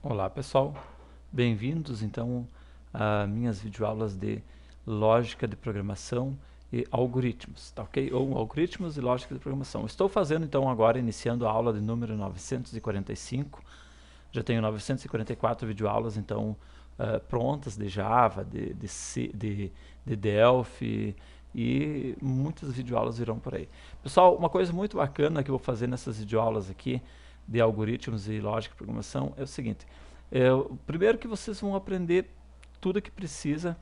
Olá pessoal, bem-vindos então a minhas videoaulas de lógica de programação e algoritmos, tá ok? Ou algoritmos e lógica de programação. Estou fazendo então agora, iniciando a aula de número 945, já tenho 944 videoaulas então prontas de Java, de Delphi e muitas videoaulas virão por aí. Pessoal, uma coisa muito bacana que eu vou fazer nessas videoaulas aqui de algoritmos e lógica de programação é o seguinte: primeiro que vocês vão aprender tudo que precisa,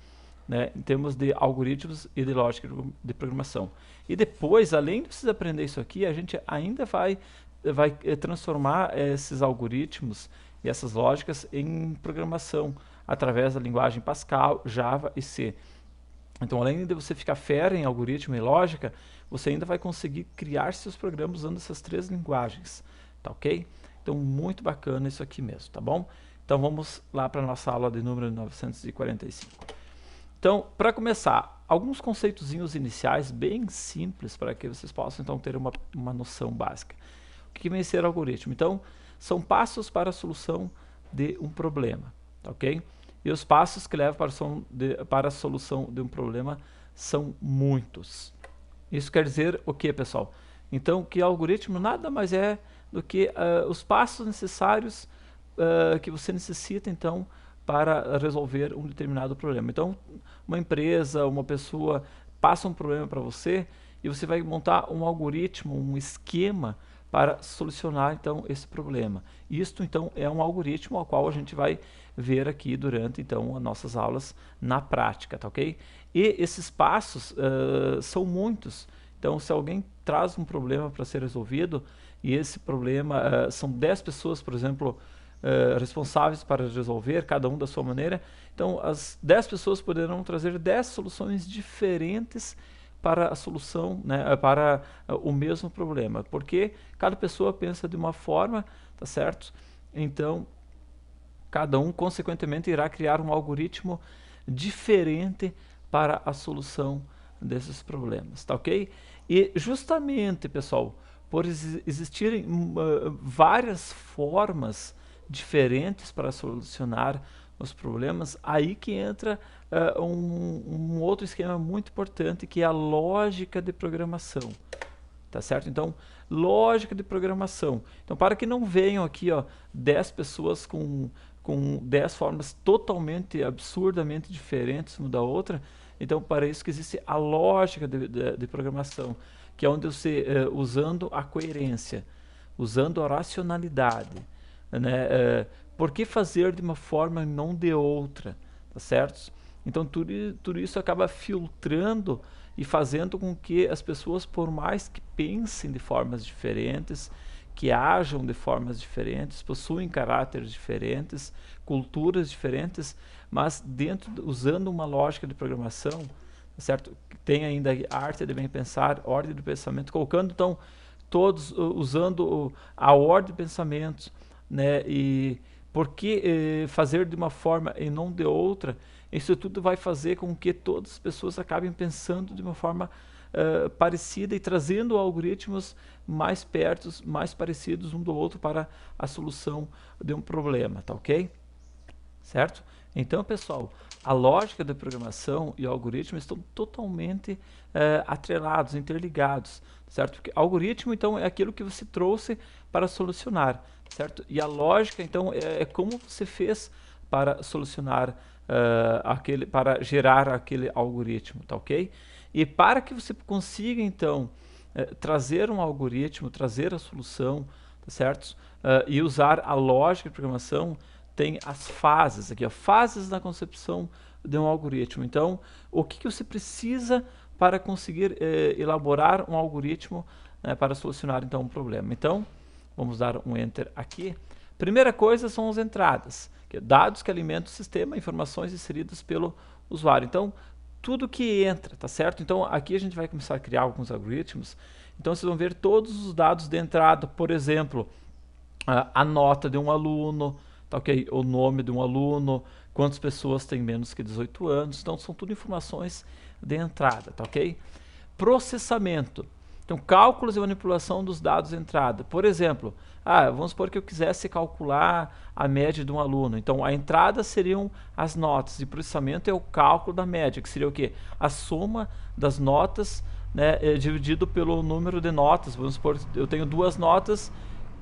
né, em termos de algoritmos e de lógica de programação. E depois, além de vocês aprender isso aqui, a gente ainda vai transformar esses algoritmos e essas lógicas em programação através da linguagem Pascal, Java e C. Então, além de você ficar fera em algoritmo e lógica, você ainda vai conseguir criar seus programas usando essas três linguagens, tá ok? Então, muito bacana isso aqui mesmo, tá bom? Então, vamos lá para a nossa aula de número 945. Então, para começar, alguns conceitozinhos iniciais bem simples para que vocês possam então ter uma noção básica. O que vem ser algoritmo? Então, são passos para a solução de um problema, tá ok? E os passos que levam para a solução de um problema são muitos. Isso quer dizer o que, pessoal? Então, que algoritmo nada mais é do que os passos necessários que você necessita, então, para resolver um determinado problema. Então, uma empresa, uma pessoa passa um problema para você e você vai montar um algoritmo, um esquema para solucionar então esse problema. Isto então é um algoritmo ao qual a gente vai ver aqui durante então as nossas aulas na prática, tá ok? E esses passos são muitos. Então, se alguém traz um problema para ser resolvido e esse problema são 10 pessoas, por exemplo, responsáveis para resolver, cada um da sua maneira, então as 10 pessoas poderão trazer 10 soluções diferentes para a solução, né, para o mesmo problema, porque cada pessoa pensa de uma forma, tá certo? Então, cada um, consequentemente, irá criar um algoritmo diferente para a solução desses problemas, tá ok? E justamente, pessoal, por existirem várias formas diferentes para solucionar os problemas, aí que entra um outro esquema muito importante, que é a lógica de programação, tá certo? Então, lógica de programação. Então, para que não venham aqui 10 pessoas com 10 formas totalmente, absurdamente diferentes uma da outra, então para isso que existe a lógica de programação, que é onde você, usando a coerência, usando a racionalidade, né, por que fazer de uma forma e não de outra, tá certo? Então tudo isso acaba filtrando e fazendo com que as pessoas, por mais que pensem de formas diferentes, que ajam de formas diferentes, possuem caráteres diferentes, culturas diferentes, mas usando uma lógica de programação, certo? Tem ainda a arte de bem pensar, ordem do pensamento, colocando então todos usando a ordem de pensamentos, né? E por que fazer de uma forma e não de outra? Isso tudo vai fazer com que todas as pessoas acabem pensando de uma forma parecida e trazendo algoritmos mais perto, mais parecidos um do outro para a solução de um problema, tá ok? Certo? Então, pessoal, a lógica da programação e o algoritmo estão totalmente atrelados, interligados, certo? Porque algoritmo, então, é aquilo que você trouxe para solucionar, certo? E a lógica, então, é como você fez para solucionar para gerar aquele algoritmo, tá ok? E para que você consiga, então, trazer um algoritmo, trazer a solução, tá certo? E usar a lógica de programação, tem as fases aqui, fases da concepção de um algoritmo. Então, o que você precisa para conseguir elaborar um algoritmo para solucionar então um problema? Então, vamos dar um Enter aqui. Primeira coisa são as entradas, que é dados que alimentam o sistema, informações inseridas pelo usuário. Então, tudo que entra, tá certo? Então, aqui a gente vai começar a criar alguns algoritmos. Então, vocês vão ver todos os dados de entrada, por exemplo, a nota de um aluno, tá ok? O nome de um aluno, quantas pessoas têm menos que 18 anos. Então, são tudo informações de entrada, tá ok? Processamento. Então, cálculos e manipulação dos dados de entrada. Por exemplo, vamos supor que eu quisesse calcular a média de um aluno. Então, a entrada seriam as notas e processamento é o cálculo da média, que seria o quê? A soma das notas, né, dividido pelo número de notas. Vamos supor que eu tenho 2 notas,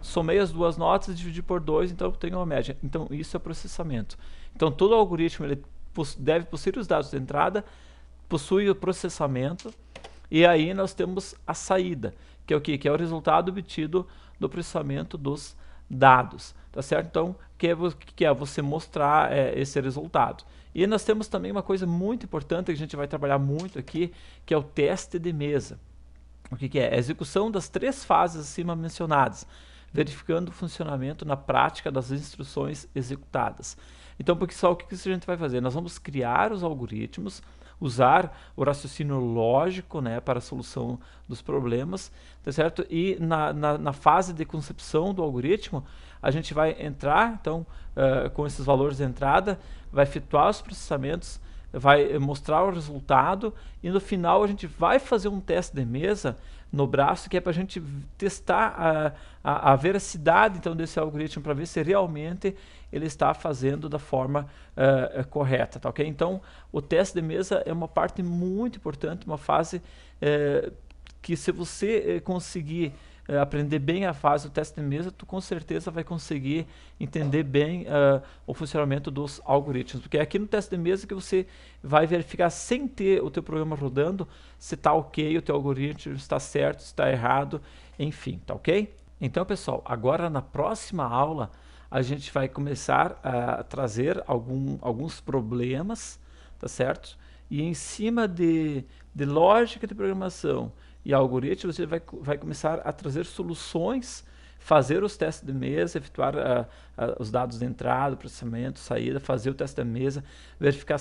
somei as 2 notas, dividi por 2, então eu tenho uma média. Então, isso é processamento. Então, todo algoritmo ele deve possuir os dados de entrada, possui o processamento, e aí nós temos a saída, que é o quê? Que é o resultado obtido do processamento dos dados, tá certo? Então, que é você mostrar esse resultado. E nós temos também uma coisa muito importante que a gente vai trabalhar muito aqui, que é o teste de mesa. O que é? A execução das 3 fases acima mencionadas, verificando o funcionamento na prática das instruções executadas. Então, pessoal, o que a gente vai fazer? Nós vamos criar os algoritmos, usar o raciocínio lógico, né, para a solução dos problemas, tá certo? E na fase de concepção do algoritmo, a gente vai entrar, então, com esses valores de entrada, vai efetuar os processamentos, vai mostrar o resultado e no final a gente vai fazer um teste de mesa no braço, que é para a gente testar a veracidade então desse algoritmo, para ver se realmente ele está fazendo da forma correta, tá ok? Então o teste de mesa é uma parte muito importante, uma fase que se você conseguir aprender bem a fase do teste de mesa, tu com certeza vai conseguir entender bem o funcionamento dos algoritmos, porque é aqui no teste de mesa que você vai verificar sem ter o teu programa rodando se está ok, o teu algoritmo está certo, se está errado, enfim, tá ok? Então pessoal, agora na próxima aula a gente vai começar a trazer alguns problemas, tá certo? E em cima de lógica de programação e algoritmos, você vai começar a trazer soluções, fazer os testes de mesa, efetuar os dados de entrada, processamento, saída, fazer o teste da mesa, verificar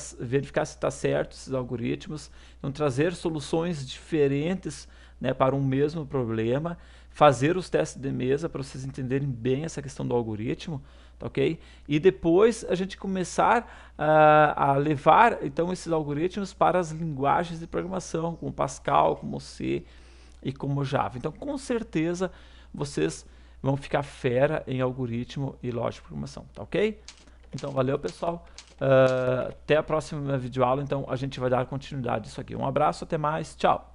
se está certo esses algoritmos, então trazer soluções diferentes, né, para um mesmo problema, fazer os testes de mesa para vocês entenderem bem essa questão do algoritmo, tá ok? E depois a gente começar a levar então esses algoritmos para as linguagens de programação, como Pascal, como C e como Java. Então com certeza vocês vão ficar fera em algoritmo e lógica de programação, tá ok? Então valeu pessoal, até a próxima videoaula, então a gente vai dar continuidade nisso aqui. Um abraço, até mais, tchau!